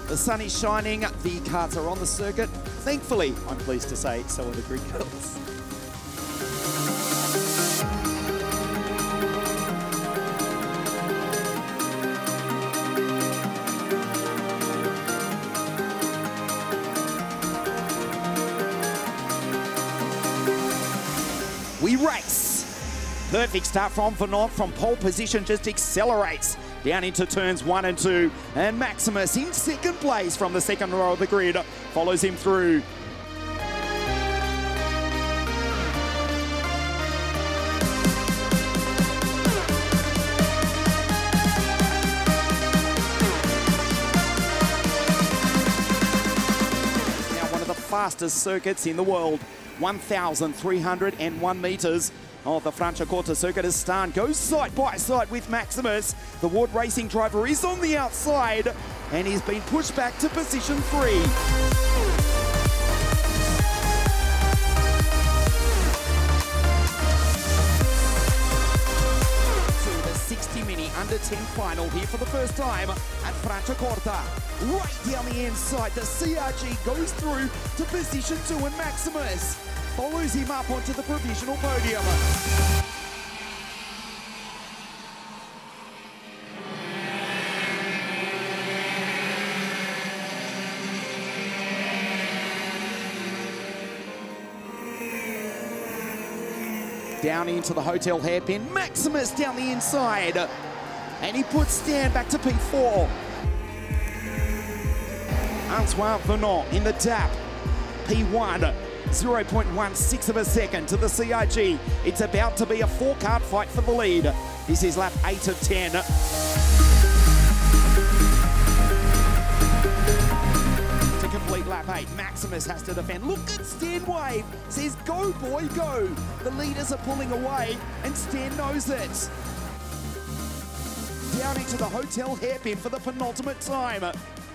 The sun is shining, the karts are on the circuit. Thankfully, I'm pleased to say, so are the grid girls. We race. Perfect start from Venant from pole position, just accelerates down into turns 1 and 2. And Maximus in second place from the second row of the grid follows him through. Now one of the fastest circuits in the world. 1,301 metres of the Franciacorta circuit as Stan goes side by side with Maximus. The Ward Racing driver is on the outside and he's been pushed back to position 3. To the 60 Mini under 10 final here for the first time at Franciacorta. Right down the inside, the CRG goes through to position 2 and Maximus follows him up onto the provisional podium. Down into the hotel hairpin, Maximus down the inside. And he puts Stan back to P4. Antoine Venant in the tap, P1. 0.16 of a second to the CIG. It's about to be a 4-card fight for the lead. This is lap 8 of 10. To complete lap 8, Maximus has to defend. Look at Stan wave. Says, go boy, go. The leaders are pulling away and Stan knows it. Down into the hotel hairpin for the penultimate time.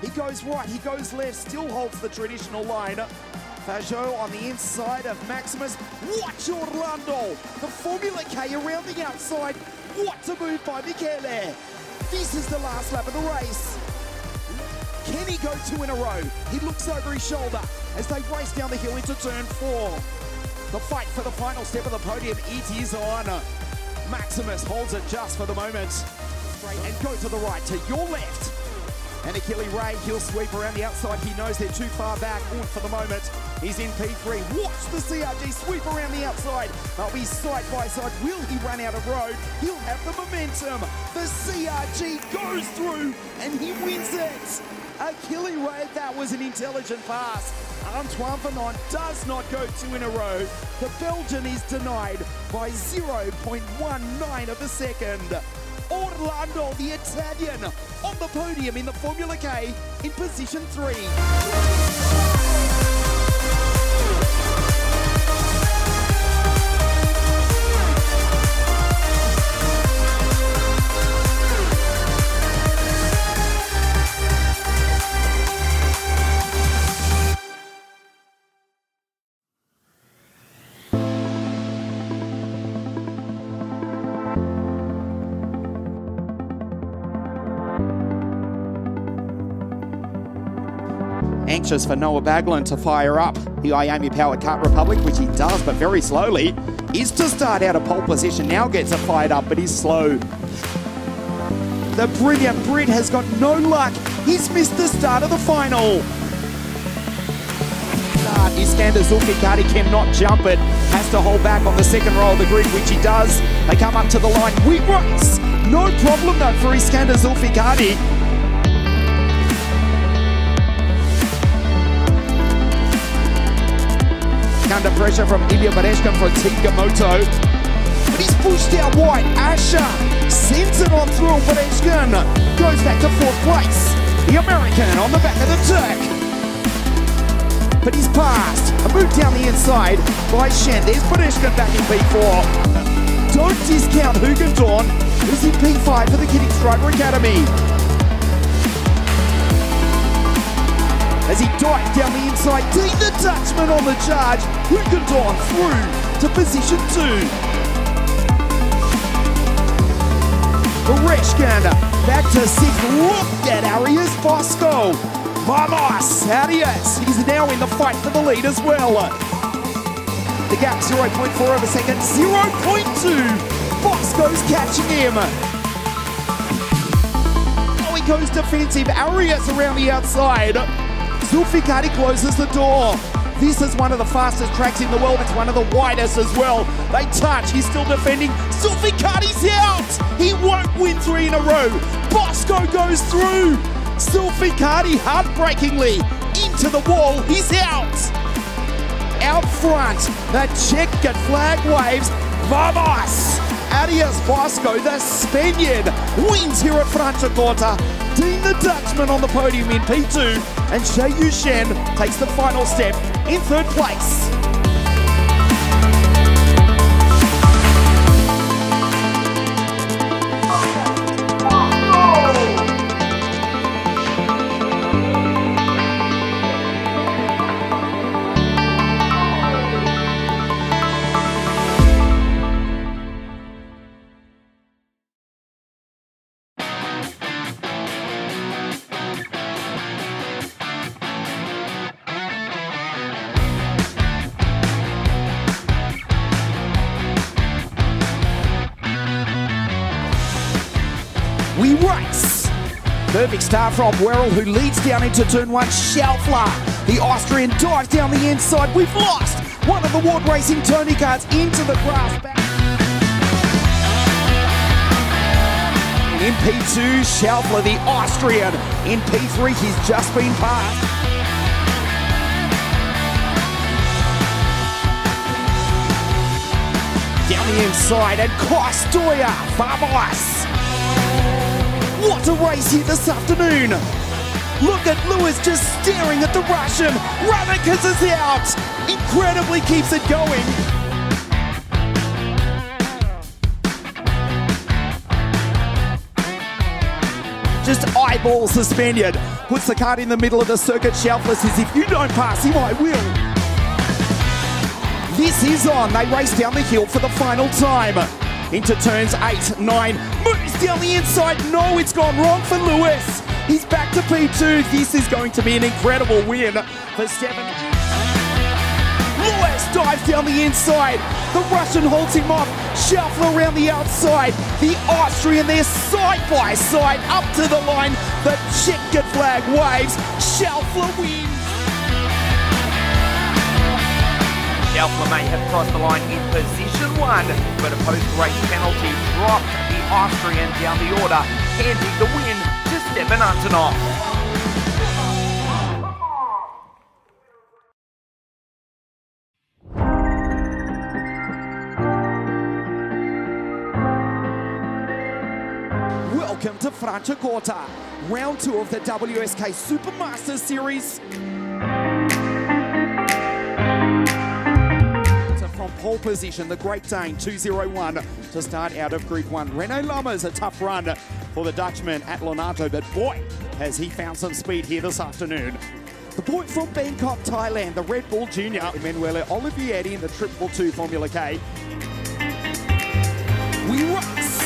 He goes right, he goes left, still holds the traditional line. Pajot on the inside of Maximus. Watch Orlando. The Formula K around the outside. What a move by Michele. This is the last lap of the race. Can he go 2 in a row? He looks over his shoulder as they race down the hill into turn 4. The fight for the final step of the podium, it is on. Maximus holds it just for the moment. And go to the right, to your left. And Achille Ray, he'll sweep around the outside. He knows they're too far back. For the moment, he's in P3. Watch the CRG sweep around the outside. They'll be side by side. Will he run out of road? He'll have the momentum. The CRG goes through and he wins it. Achille Ray, that was an intelligent pass. Antoine Venant does not go 2 in a row. The Belgian is denied by 0.19 of a second. Orlando, the Italian, on the podium in the Formula K in position 3. Anxious for Noah Baglan to fire up the Miami-powered Kart Republic, which he does, but very slowly, is to start out of pole position. Now gets it fired up, but he's slow. The brilliant Brit has got no luck. He's missed the start of the final. Iskander Zulfikati cannot jump it. Has to hold back on the second row of the grid, which he does. They come up to the line. We race. No problem, though, for Iskander Zulfikati. Under pressure from Ilya Bereshkin for Tigamoto. But he's pushed out wide. Asher sends it on through. Bereshkin goes back to 4th place. The American on the back of the Turk. But he's passed. A move down the inside by Shen. There's Bereshkin back in P4. Don't discount Hugendorn, who's in P5 for the Kiddix Driver Academy. As he dived down the inside, Dean the Dutchman on the charge. Hugendorn through to position 2. Reshkan back to 6th. Look at Arias Bosco. Vamos, Arias. He's now in the fight for the lead as well. The gap 0.4 of a second, 0.2. Bosco's catching him. Oh, he goes defensive. Arias around the outside. Zulfikari closes the door. This is one of the fastest tracks in the world. It's one of the widest as well. They touch. He's still defending. Zulfikari's out. He won't win 3 in a row. Bosco goes through. Zulfikari heartbreakingly into the wall. He's out. Out front, the checkered flag waves. Vamos! Arias Bosco, the Spaniard, wins here at Franciacorta. Dean the Dutchman on the podium in P2, and Yu Shen takes the final step in 3rd place. We race. Perfect start from Werrell, who leads down into turn 1. Schaufler, the Austrian, dives down the inside. We've lost one of the Ward Racing Tony cards into the grass. In P2, Schaufler, the Austrian. In P3, he's just been passed. Down the inside, and Kostoya, Vamos! What a race here this afternoon. Look at Lewis just staring at the Russian. Ramakas is out. Incredibly keeps it going. Just eyeballs the Spaniard. Puts the card in the middle of the circuit. Schaufler says, if you don't pass him, I will. This is on. They race down the hill for the final time. Into turns 8, 9, moves down the inside. No, it's gone wrong for Lewis. He's back to P2. This is going to be an incredible win for 7. Lewis dives down the inside. The Russian holds him off. Schaufler around the outside. The Austrian, they're side by side up to the line. The checkered flag waves. Schaufler wins. Schaufler may have crossed the line in position 1, but a post-race penalty dropped the Austrian down the order, handing the win to Stefan Antonov. Welcome to Franciacorta, round 2 of the WSK Supermaster Series. From pole position, the Great Dane 201 to start out of Group 1. Renault Lammers, a tough run for the Dutchman at Lonato, but boy, has he found some speed here this afternoon. The boy from Bangkok, Thailand, the Red Bull Junior, Emanuele Olivieri in the 222 Formula K. We race!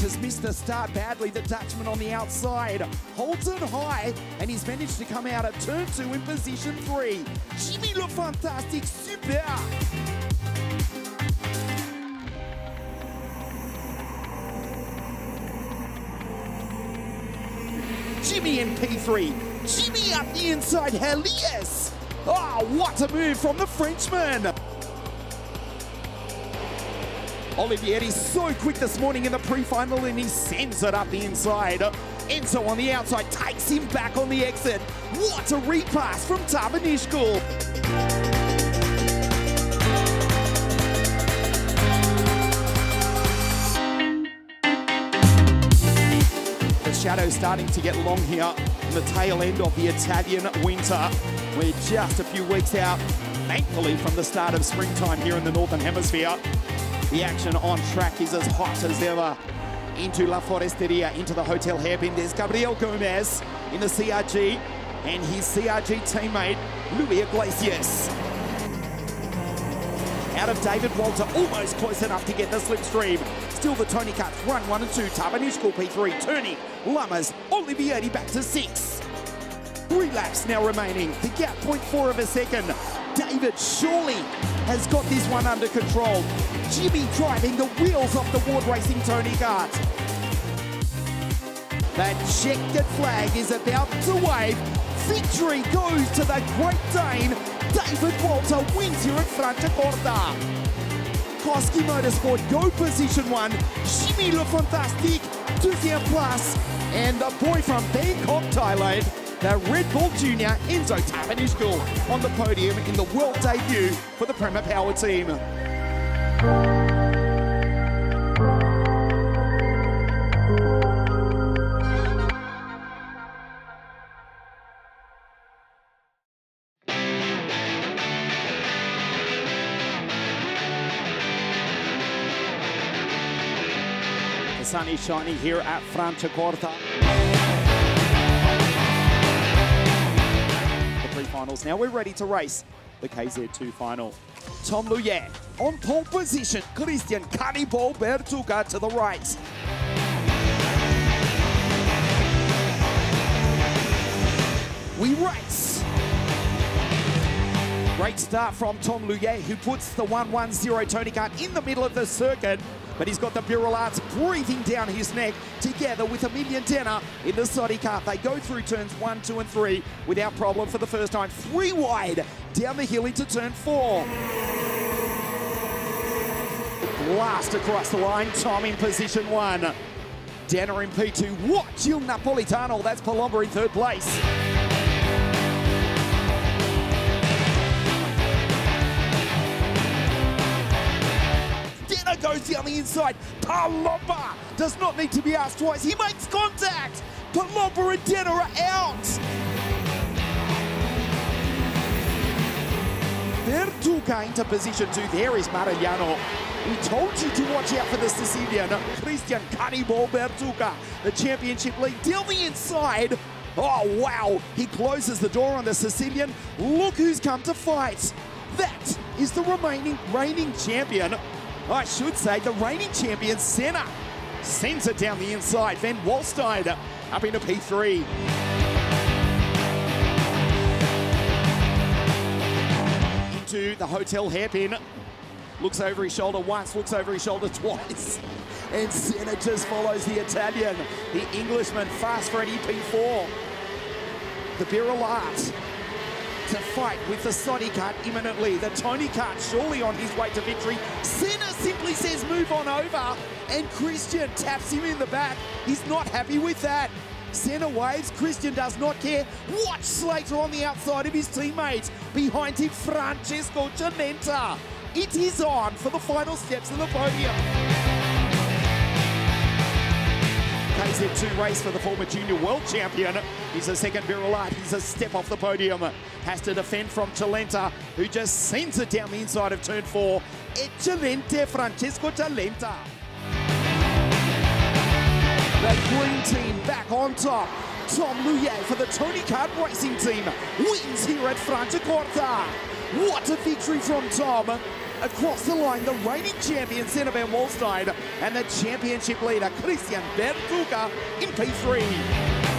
Has missed the start badly. The Dutchman on the outside holds it high, and he's managed to come out at turn 2 in position 3. Jimmy le Fantastique, super! Jimmy in P3. Jimmy up the inside. Hell yes! Oh, what a move from the Frenchman! Olivieri's so quick this morning in the pre-final, and he sends it up the inside. Enzo on the outside takes him back on the exit. What a repass from Tabanishkul. The shadow's starting to get long here in the tail end of the Italian winter. We're just a few weeks out, thankfully, from the start of springtime here in the Northern Hemisphere. The action on track is as hot as ever. Into La Foresteria, into the Hotel Hairpin. There's Gabriel Gomez in the CRG and his CRG teammate, Louis Iglesias. out of David Walter, almost close enough to get the slipstream. Still the Tony Karts run 1 and 2, Tabanishko P3 turning, Lamas, Olivieri back to 6. 3 laps now remaining, the gap 0.4 of a second. David surely has got this one under control. Jimmy driving the wheels off the Ward Racing Tony Kart. That checkered flag is about to wave. Victory goes to the Great Dane. David Walter wins here at Franciacorta. Koski Motorsport go position 1. Jimmy Le Fantastique, deuxième place. And the boy from Bangkok, Thailand, the Red Bull Junior, Enzo Tabanishko, on the podium in the world debut for the Prema Power team. The sun is shining here at Franciacorta. Finals. Now we're ready to race the KZ2 final. Tom Luye on pole position. Christian Cannibal Bertuga to the right. We race. Great start from Tom Luye, who puts the 110 Tony Kart in the middle of the circuit. But he's got the Birol Arts breathing down his neck together with Emilian Denner in the Sodi Kart. They go through turns 1, 2 and 3 without problem for the first time. 3 wide down the hill into turn 4. Blast across the line, Tom in position 1. Denner in P2. What? Il Napolitano, that's Palomba in 3rd place. Goes down the inside. Palomba does not need to be asked twice. He makes contact. Palomba and Denner are out. Bertuga into position 2. There is Marigliano. We told you to watch out for the Sicilian. Christian Cannibal Bertuga, the championship lead down the inside. Oh, wow. He closes the door on the Sicilian. Look who's come to fight. That is the reigning champion. I should say the reigning champion, Senna. Sends it down the inside. Van Wallstein up into P3. Into the hotel hairpin. Looks over his shoulder once, looks over his shoulder twice. And Senna just follows the Italian. The Englishman, Fast Freddy P4. The Birol Arts to fight with the Sodi Kart imminently. The Tony Kart surely on his way to victory. Senna simply says move on over, and Christian taps him in the back. He's not happy with that. Senna waves, Christian does not care. Watch Slater on the outside of his teammates. Behind him, Francesco Cialenta. It is on for the final steps of the podium. KZ2 race for the former junior world champion. He's a second Birol Art. He's a step off the podium. Has to defend from Cialenta, who just sends it down the inside of turn 4. Cialenta, Francesco Cialenta. The green team back on top. Tom Luye for the Tony Kart Racing team wins here at Franciacorta. What a victory from Tom. Across the line, the reigning champion, Senna Van Wallstein, and the championship leader, Christian Bertuga in P3.